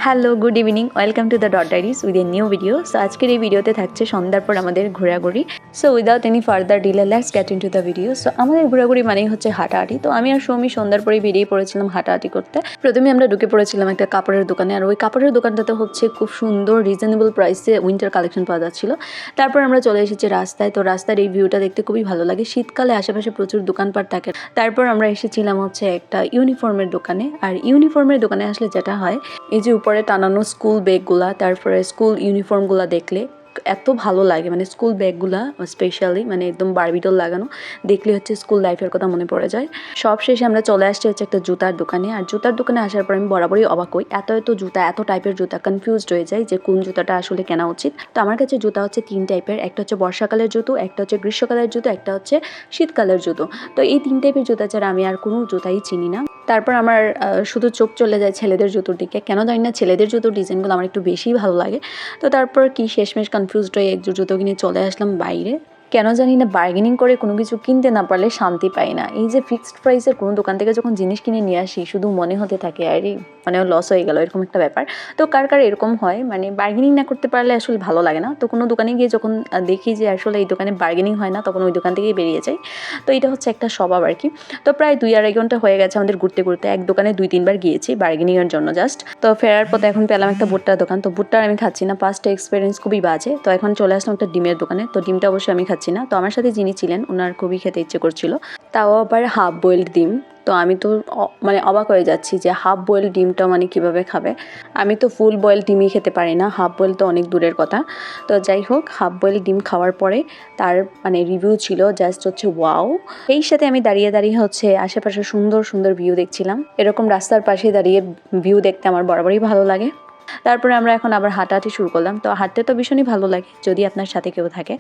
Hello, good evening, welcome to the dot diaries with a new video. So আজকের এই ভিডিওতে থাকছে সন্ধ্যার পর আমাদের ঘোরাঘুরি। So without any further delay let's get into the video. So আমাদের ঘোরাঘুরি মানেই হচ্ছে হাঁটাহাঁটি। তো আমি আর সৌমি সন্ধ্যার পরেই বেরিয়ে পড়েছিলাম হাঁটাহাঁটি করতে। প্রথমে আমরা ঢুকে পড়েছিলাম একটা কাপড়ের দোকানে, আর ওই কাপড়ের দোকানটাতে হচ্ছে খুব সুন্দর রিজনেবল প্রাইসে উইন্টার কালেকশন পাওয়া যাচ্ছিল। তারপর আমরা চলে এসেছি রাস্তায়। তো রাস্তার এই ভিউটা দেখতে খুবই ভালো লাগে, শীতকালে আশেপাশে প্রচুর দোকানপাট থাকে। তারপর আমরা এসেছিলাম হচ্ছে একটা ইউনিফর্মের দোকানে। আর ইউনিফর্মের দোকানে আসলে যেটা হয়, এই যে উপরে টানানো স্কুল ব্যাগগুলা, তারপরে স্কুল ইউনিফর্মগুলা দেখলে এত ভালো লাগে। মানে স্কুল ব্যাগগুলা স্পেশালি মানে একদম বারবিডল লাগানো দেখলে হচ্ছে স্কুল লাইফের কথা মনে পড়ে যায়। সব শেষে আমরা চলে আসছি হচ্ছে একটা জুতার দোকানে। আর জুতার দোকানে আসার পর আমি বরাবরই অবাক হই, এত জুতা, এত টাইপের জুতা, কনফিউজড হয়ে যায় যে কোন জুতাটা আসলে কেনা উচিত। তো আমার কাছে জুতা হচ্ছে 3 টাইপের, একটা হচ্ছে বর্ষাকালের জুতো, একটা হচ্ছে গ্রীষ্মকালের জুতো, একটা হচ্ছে শীতকালের জুতো। তো এই 3 টাইপের জুতা ছাড়া আমি আর কোনো জুতাই চিনি না। তারপর আমার শুধু চোখ চলে যায় ছেলেদের জুতোর দিকে। কেন জানি না, ছেলেদের জুতোর ডিজাইনগুলো আমার একটু বেশিই ভালো লাগে। তো তারপর কি শেষমেশ কনফিউজড হয়ে একজোড় জুতো কিনে চলে আসলাম বাইরে। কেন জানি না, বার্গেনিং করে কোনো কিছু কিনতে না পারলে শান্তি পাই না। এই যে ফিক্সড প্রাইসের কোনো দোকান থেকে যখন জিনিস কিনে নিয়ে আসি, শুধু মনে হতে থাকে আরে মানে লস হয়ে গেল, এরকম একটা ব্যাপার। তো কার এরকম হয়, মানে বার্গেনিং না করতে পারলে আসলে ভালো লাগে না। তো কোনো দোকানে গিয়ে যখন দেখি যে আসলে এই দোকানে বার্গেনিং হয় না, তখন ওই দোকান থেকেই বেরিয়ে যাই। তো এটা হচ্ছে একটা স্বভাব আর কি। তো প্রায় 2-2.5 ঘন্টা হয়ে গেছে আমাদের ঘুরতে ঘুরতে। এক দোকানে 2-3 বার গিয়েছি বার্গেনিংয়ের জন্য জাস্ট। তো ফেরার পথে এখন পেলাম একটা ভুট্টার দোকান। তো ভুট্টার আমি খাচ্ছি না, পাস্ট এক্সপিরিয়েন্স খুবই বাজে। তো এখন চলে আসলাম একটা ডিমের দোকানে। তো ডিমটা অবশ্যই আমি খাচ্ছি না। তো আমার সাথে যিনি ছিলেন ওনার খুবই খেতে ইচ্ছে করছিল, তাও আবার হাফ বয়েলড ডিম। তো আমি তো মানে অবাক হয়ে যাচ্ছি যে হাফ বয়েল ডিমটা মানে কিভাবে খাবে। আমি তো ফুল বয়েল ডিমই খেতে পারি না, হাফ বয়েল তো অনেক দূরের কথা। তো যাই হোক, হাফ বয়েল ডিম খাওয়ার পরে তার মানে রিভিউ ছিল জাস্ট হচ্ছে ওয়াও। এই সাথে আমি দাঁড়িয়ে দাঁড়িয়ে হচ্ছে আশেপাশে সুন্দর সুন্দর ভিউ দেখছিলাম। এরকম রাস্তার পাশে দাঁড়িয়ে ভিউ দেখতে আমার বরাবরই ভালো লাগে। তারপরে আমরা এখন আবার হাঁটাহাঁটি শুরু করলাম। তো হাঁটতে তো ভীষণই ভালো লাগে যদি আপনার সাথে কেউ থাকে।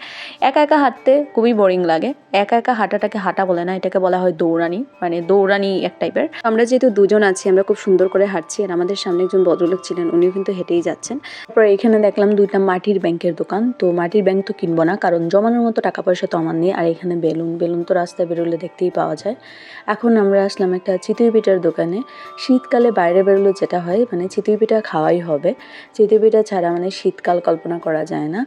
একা একা হাঁটতে খুবই বোরিং লাগে। একা একা হাঁটাটাকে হাঁটা বলে না, এটাকে বলা হয় দৌড়ানি, মানে দৌড়ানি এক টাইপের। আমরা যেহেতু দুজন আছি, আমরা খুব সুন্দর করে হাঁটছি। আর আমাদের সামনে একজন ভদ্রলোক ছিলেন, উনিও কিন্তু হেঁটেই যাচ্ছেন। তারপর এখানে দেখলাম 2টা মাটির ব্যাংকের দোকান। তো মাটির ব্যাংক তো কিনবো না, কারণ জমানোর মতো টাকা পয়সা তো আমার নেই। আর এখানে বেলুন তো রাস্তায় বেরোলে দেখতেই পাওয়া যায়। এখন আমরা আসলাম একটা চিতই পিঠার দোকানে। শীতকালে বাইরে বেরোলে যেটা হয়, মানে চিতই পিঠা খাওয়াই হবে। চিতই পিঠা ছাড়া মানে শীতকাল কল্পনা করা যায় না।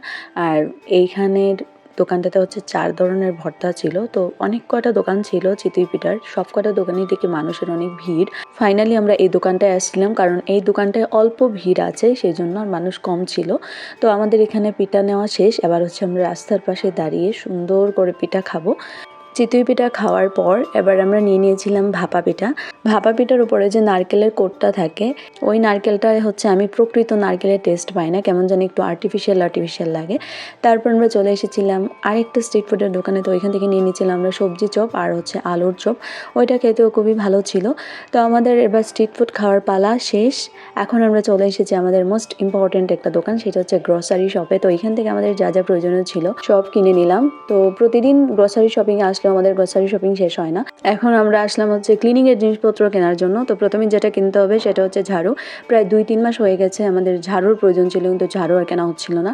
আর এইখানের দোকানটাতে হচ্ছে 4 ধরনের ভর্তা ছিল। তো অনেক কয়টা দোকান ছিল চিতই পিঠার, সব কয়টা দোকানেই দেখি মানুষের অনেক ভিড়। ফাইনালি আমরা এই দোকানটায় আসছিলাম, কারণ এই দোকানটায় অল্প ভিড় আছে, সেই জন্য আর মানুষ কম ছিল। তো আমাদের এখানে পিঠা নেওয়া শেষ। এবার হচ্ছে আমরা রাস্তার পাশে দাঁড়িয়ে সুন্দর করে পিঠা খাবো। চিতই পিঠা খাওয়ার পর এবার আমরা নিয়েছিলাম ভাপা পিঠা। ভাপা পিঠার উপরে যে নারকেলের কোটটা থাকে, ওই নারকেলটা হচ্ছে আমি প্রকৃত নারকেলের টেস্ট পাই না, কেমন যেন একটু আর্টিফিশিয়াল লাগে। তারপর আমরা চলে এসেছিলাম আরেকটা স্ট্রিট ফুডের দোকানে। তো ওইখান থেকে নিয়েছিলাম আমরা সবজি চপ আর হচ্ছে আলুর চপ। ওইটা খেতেও খুবই ভালো ছিল। তো আমাদের এবার স্ট্রিট ফুড খাওয়ার পালা শেষ। এখন আমরা চলে এসেছি আমাদের মোস্ট ইম্পর্টেন্ট একটা দোকান, সেটা হচ্ছে গ্রসারি শপে। তো এখান থেকে আমাদের যা যা প্রয়োজনীয় ছিল সব কিনে নিলাম। তো প্রতিদিন গ্রসারি শপিংয়ে আসলে আমাদের গ্রসারি শপিং শেষ হয় না। এখন আমরা আসলাম হচ্ছে ক্লিনিংয়ের জিনিসপত্র কেনার জন্য। তো প্রথমে যেটা কিনতে হবে সেটা হচ্ছে ঝাড়ু। প্রায় 2-3 মাস হয়ে গেছে আমাদের ঝাড়ুর প্রয়োজন ছিল, কিন্তু ঝাড়ু আর কেনা হচ্ছিল না।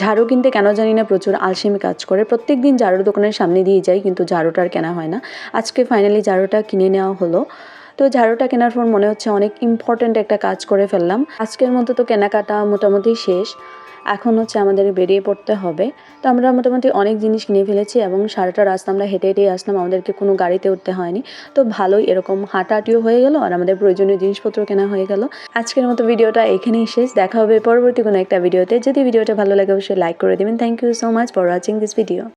ঝাড়ু কিনতে কেন জানি না প্রচুর আলসেমি কাজ করে। প্রত্যেক দিন ঝাড়ুর দোকানের সামনে দিয়ে যাই, কিন্তু ঝাড়ুটা আর কেনা হয় না। আজকে ফাইনালি ঝাড়ুটা কিনে নেওয়া হলো। তো ঝাড়ুটা কেনার পর মনে হচ্ছে অনেক ইম্পর্ট্যান্ট একটা কাজ করে ফেললাম। আজকের মতো তো কেনাকাটা মোটামুটি শেষ। এখন হচ্ছে আমাদের বেরিয়ে পড়তে হবে। তো আমরা মোটামুটি অনেক জিনিস কিনে ফেলেছি এবং সারাটা রাস্তা আমরা হেঁটে হেঁটেই আসলাম, আমাদেরকে কোনো গাড়িতে উঠতে হয়নি। তো ভালোই, এরকম হাঁটাহাঁটিও হয়ে গেল আর আমাদের প্রয়োজনীয় জিনিসপত্র কেনা হয়ে গেল। আজকের মতো ভিডিওটা এখানেই শেষ। দেখা হবে পরবর্তী কোনো একটা ভিডিওতে। যদি ভিডিওটা ভালো লাগে অবশ্যই লাইক করে দেবেন। Thank you so much for watching this video.